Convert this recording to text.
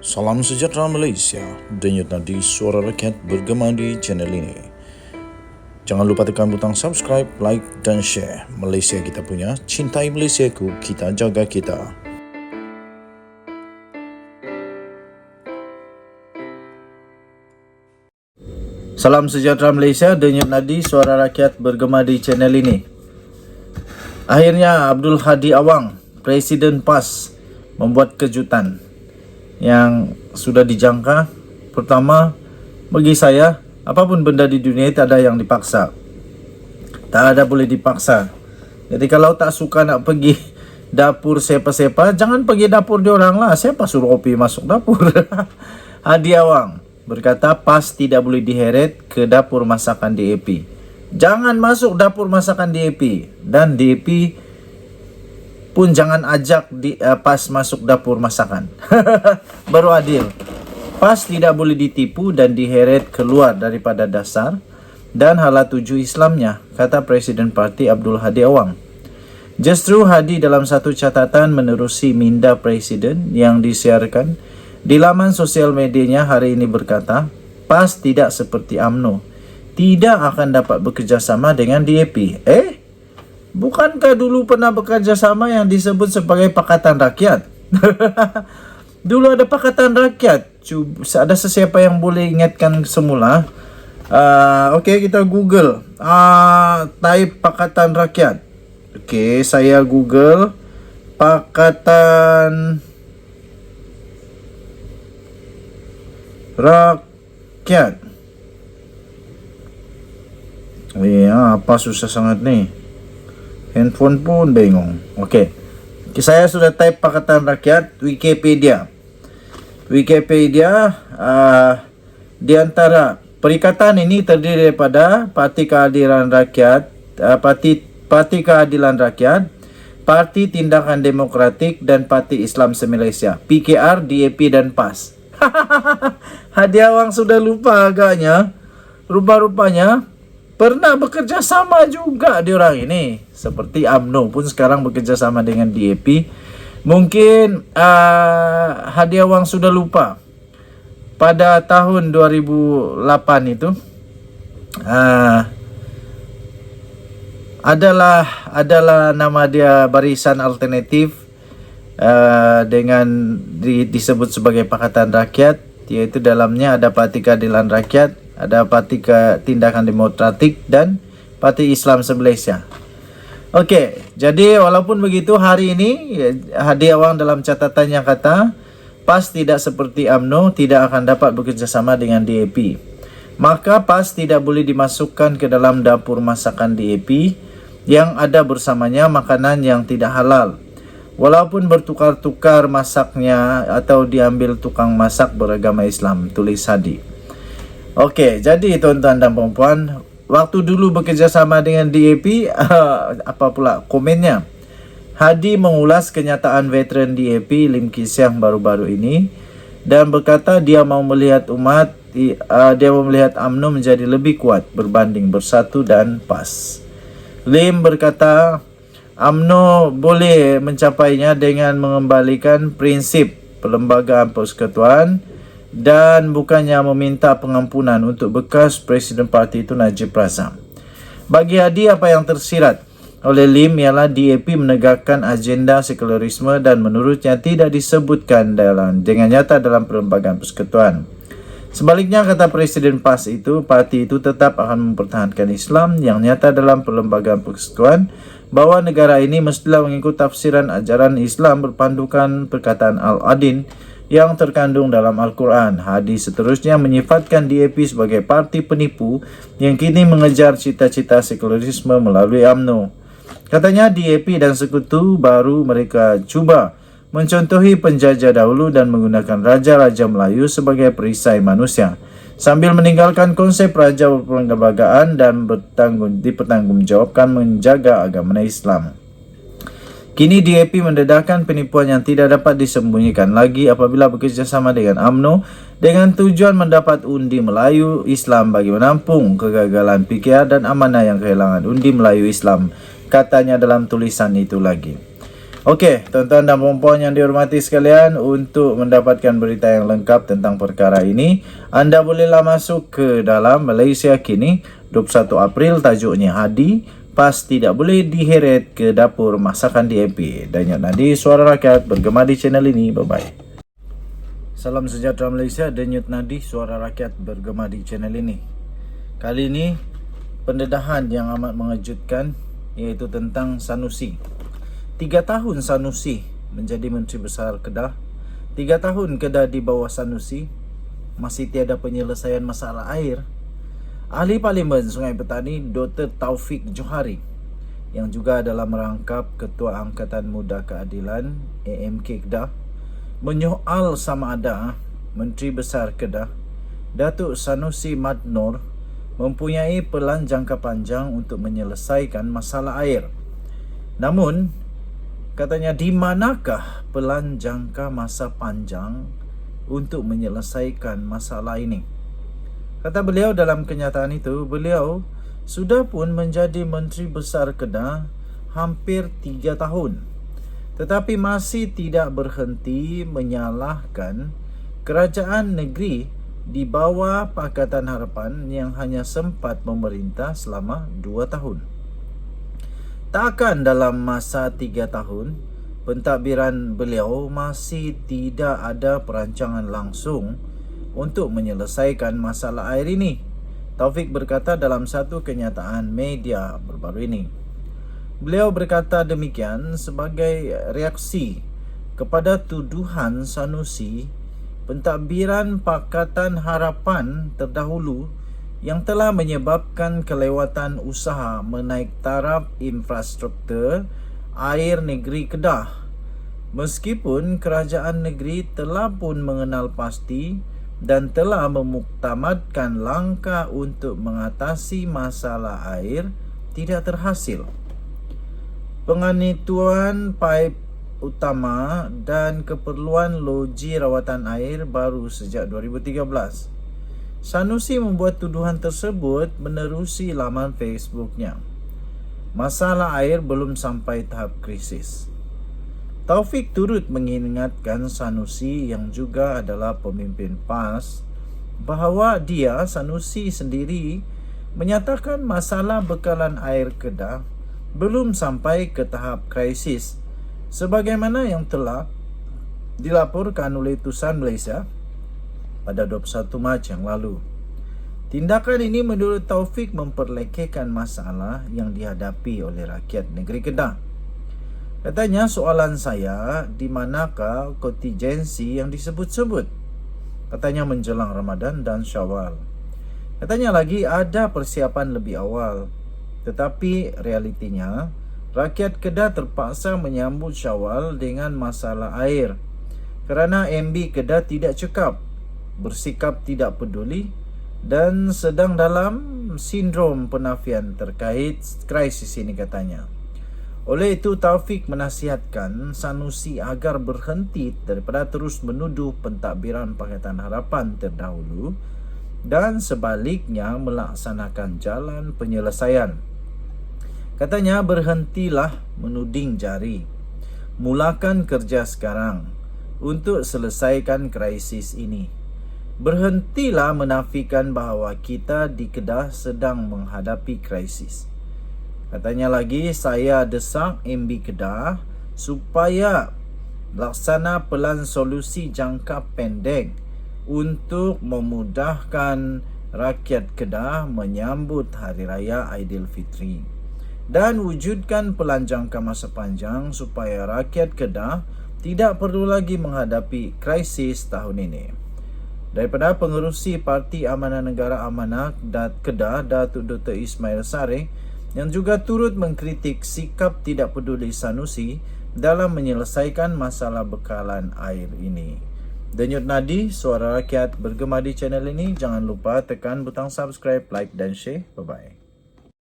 Salam sejahtera Malaysia, denyut nadi suara rakyat bergema di channel ini. Jangan lupa tekan butang subscribe, like dan share. Malaysia kita punya, cintai Malaysiaku, kita jaga kita. Salam sejahtera Malaysia, denyut nadi suara rakyat bergema di channel ini. Akhirnya Abdul Hadi Awang, Presiden PAS, membuat kejutan yang sudah dijangka. Pertama, bagi saya, apapun benda di dunia tak ada yang dipaksa. Tak ada boleh dipaksa. Jadi kalau tak suka nak pergi dapur siapa-siapa, jangan pergi dapur diorang lah. Siapa suruh OP masuk dapur? Hadi Awang berkata PAS tidak boleh diheret ke dapur masakan DAP. Jangan masuk dapur masakan DAP. Dan DAP pun jangan ajak PAS masuk dapur masakan. Baru adil. PAS tidak boleh ditipu dan diheret keluar daripada dasar dan hala tuju Islamnya, kata Presiden Parti Abdul Hadi Awang. Justru Hadi dalam satu catatan menerusi minda Presiden yang disiarkan di laman sosial medianya hari ini berkata, PAS tidak seperti UMNO, tidak akan dapat bekerjasama dengan DAP. Bukankah dulu pernah bekerja sama yang disebut sebagai Pakatan Rakyat? Dulu ada Pakatan Rakyat. Ada sesiapa yang boleh ingatkan semula? Okey, kita Google. Type Pakatan Rakyat. Okey, saya Google Pakatan Rakyat. Apa susah sangat ni? Handphone pun bingung. Okey. Saya sudah type Pakatan Rakyat Wikipedia. Di antara perikatan ini terdiri daripada Parti Keadilan Rakyat, Parti Keadilan Rakyat, Parti Tindakan Demokratik dan Parti Islam se-Malaysia, PKR, DAP dan PAS. Hadi Awang sudah lupa agaknya. Rupa-rupanya pernah bekerja sama juga diorang ini. Seperti UMNO pun sekarang bekerja sama dengan DAP. Mungkin Hadi Awang sudah lupa. Pada tahun 2008 itu adalah nama dia Barisan Alternatif dengan disebut sebagai Pakatan Rakyat, yaitu dalamnya ada Parti Keadilan Rakyat, ada Parti Tindakan Demokratik dan Parti Islam se-Malaysia. Okey, jadi walaupun begitu hari ini Hadi Awang dalam catatannya kata PAS tidak seperti UMNO, tidak akan dapat bekerjasama dengan DAP. Maka PAS tidak boleh dimasukkan ke dalam dapur masakan DAP yang ada bersamanya makanan yang tidak halal. Walaupun bertukar-tukar masaknya atau diambil tukang masak beragama Islam, tulis Hadi. Okey, jadi tuan-tuan dan puan-puan, waktu dulu bekerja sama dengan DAP, apa pula komennya? Hadi mengulas kenyataan veteran DAP Lim Kee Siang baru-baru ini dan berkata dia mau melihat UMNO menjadi lebih kuat berbanding Bersatu dan PAS. Lim berkata UMNO boleh mencapainya dengan mengembalikan prinsip perlembagaan persekutuan dan bukannya meminta pengampunan untuk bekas Presiden Parti itu Najib Razak. Bagi Hadi, apa yang tersirat oleh Lim ialah DAP menegakkan agenda sekularisme dan menurutnya tidak disebutkan dengan nyata dalam perlembagaan persekutuan. Sebaliknya, kata Presiden PAS itu, parti itu tetap akan mempertahankan Islam yang nyata dalam perlembagaan persekutuan, bahawa negara ini mestilah mengikut tafsiran ajaran Islam berpandukan perkataan Al-Adin yang terkandung dalam Al-Quran. Hadi seterusnya menyifatkan DAP sebagai parti penipu yang kini mengejar cita-cita sekularisme melalui UMNO. Katanya DAP dan sekutu baru mereka cuba mencontohi penjajah dahulu dan menggunakan raja-raja Melayu sebagai perisai manusia, sambil meninggalkan konsep raja berperlembagaan dan dipertanggungjawabkan menjaga agama Islam. Kini DAP mendedahkan penipuan yang tidak dapat disembunyikan lagi apabila bekerjasama dengan UMNO dengan tujuan mendapat undi Melayu Islam bagi menampung kegagalan PKR dan amanah yang kehilangan undi Melayu Islam, katanya dalam tulisan itu lagi. Okey, tuan-tuan dan puan-puan yang dihormati sekalian, untuk mendapatkan berita yang lengkap tentang perkara ini, anda bolehlah masuk ke dalam Malaysia Kini 21 April, tajuknya Hadi PAS tidak boleh diheret ke dapur masakan DAP. Danyat Nadi, Suara Rakyat, bergema di channel ini. Bye-bye. Salam sejahtera Malaysia, Denyut Nadi, Suara Rakyat, bergema di channel ini. Kali ini, pendedahan yang amat mengejutkan, iaitu tentang Sanusi. 3 tahun Sanusi menjadi Menteri Besar Kedah. 3 tahun Kedah di bawah Sanusi, masih tiada penyelesaian masalah air. Ahli Parlimen Sungai Petani Dr. Taufik Johari, yang juga adalah merangkap Ketua Angkatan Muda Keadilan AMK Kedah, menyoal sama ada Menteri Besar Kedah Datuk Sanusi Mad Nor mempunyai pelan jangka panjang untuk menyelesaikan masalah air. Namun, katanya, di manakah pelan jangka masa panjang untuk menyelesaikan masalah ini? Kata beliau dalam kenyataan itu, beliau sudah pun menjadi Menteri Besar Kedah hampir 3 tahun. Tetapi masih tidak berhenti menyalahkan kerajaan negeri di bawah Pakatan Harapan yang hanya sempat memerintah selama 2 tahun. Takkan dalam masa 3 tahun, pentadbiran beliau masih tidak ada perancangan langsung untuk menyelesaikan masalah air ini? Taufik berkata dalam satu kenyataan media baru-baru ini. Beliau berkata demikian sebagai reaksi kepada tuduhan Sanusi, pentadbiran Pakatan Harapan terdahulu yang telah menyebabkan kelewatan usaha menaik taraf infrastruktur air negeri Kedah. Meskipun kerajaan negeri telah pun mengenal pasti dan telah memuktamadkan langkah untuk mengatasi masalah air, tidak terhasil. Penganituan paip utama dan keperluan loji rawatan air baru sejak 2013. Sanusi membuat tuduhan tersebut menerusi laman Facebooknya. Masalah air belum sampai tahap krisis. Taufik turut mengingatkan Sanusi yang juga adalah pemimpin PAS bahawa dia, Sanusi sendiri, menyatakan masalah bekalan air Kedah belum sampai ke tahap krisis sebagaimana yang telah dilaporkan oleh Tusan Malaysia pada 21 Mac yang lalu. Tindakan ini menurut Taufik memperlekehkan masalah yang dihadapi oleh rakyat negeri Kedah. Katanya, soalan saya, di manakah kontingensi yang disebut-sebut? Katanya menjelang Ramadan dan Syawal. Katanya lagi ada persiapan lebih awal. Tetapi realitinya, rakyat Kedah terpaksa menyambut Syawal dengan masalah air kerana MB Kedah tidak cekap, bersikap tidak peduli dan sedang dalam sindrom penafian terkait krisis ini, katanya. Oleh itu, Taufik menasihatkan Sanusi agar berhenti daripada terus menuduh pentadbiran Pakatan Harapan terdahulu dan sebaliknya melaksanakan jalan penyelesaian. Katanya, berhentilah menuding jari. Mulakan kerja sekarang untuk selesaikan krisis ini. Berhentilah menafikan bahawa kita di Kedah sedang menghadapi krisis. Katanya lagi, saya desak MB Kedah supaya laksana pelan solusi jangka pendek untuk memudahkan rakyat Kedah menyambut Hari Raya Aidilfitri dan wujudkan pelan jangka masa panjang supaya rakyat Kedah tidak perlu lagi menghadapi krisis tahun ini. Daripada Pengerusi Parti Amanah Negara Amanah Kedah, Datuk Dr. Ismail Sareh, yang juga turut mengkritik sikap tidak peduli Sanusi dalam menyelesaikan masalah bekalan air ini. Denyut Nadi, Suara Rakyat, bergema di channel ini. Jangan lupa tekan butang subscribe, like dan share. Bye-bye.